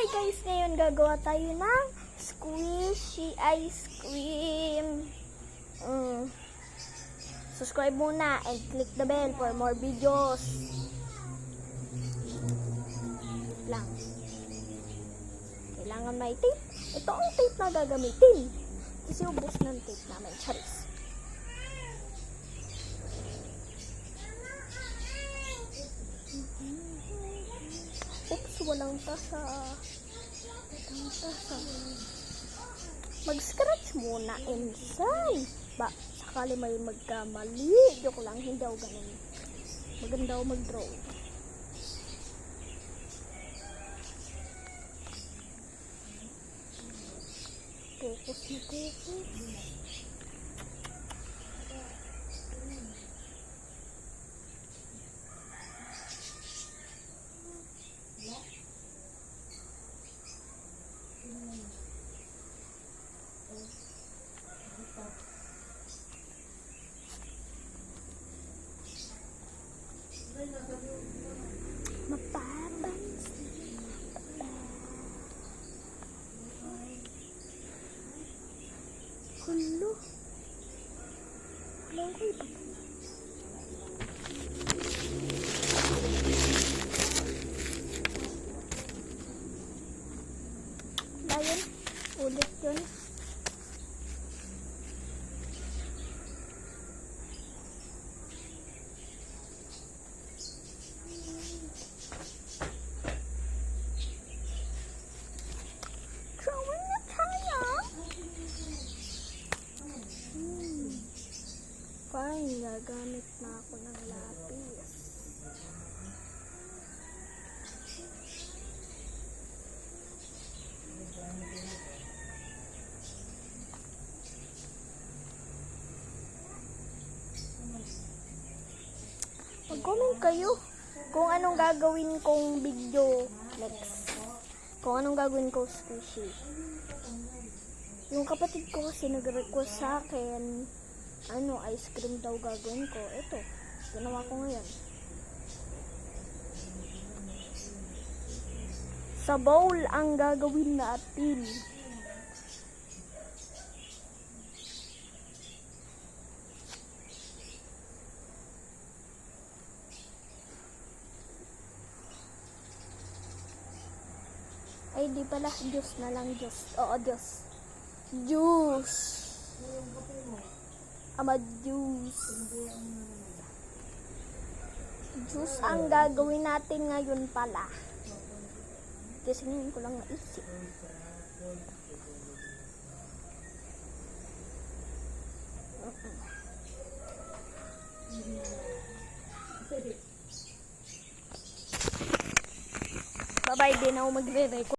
Hi guys! Ngayon gagawa tayo ng squishy ice cream. Subscribe muna and click the bell for more videos. Lang. Kailangan may tape. Ito ang tape na gagamitin. Kasi ubos ng tape namin. Charis. Oops, walang tasa. Mag-scratch muna inside. Sakali may magkamali. Joke lang, hindi ako ganun. Maganda ako mag-draw. Focus na focus. Mapapans. Hulo. Hulo ko ito. Layan. Ulit yun. Fine, gagamit na ako ng lapis. Mag-comment kayo kung anong gagawin kong video next. Kung anong gagawin ko squishy. Yung kapatid ko kasi nag-request sa akin ice cream daw gagawin ko. Ito, ginawa ko ngayon. Sa bowl ang gagawin natin. Ay, di pala. Juice na lang. Juice. Oo, juice. Juice. Juice. Juice ang gagawin natin ngayon pala. Kasi ngayon ko lang naisip. Bye-bye din ako magre-record.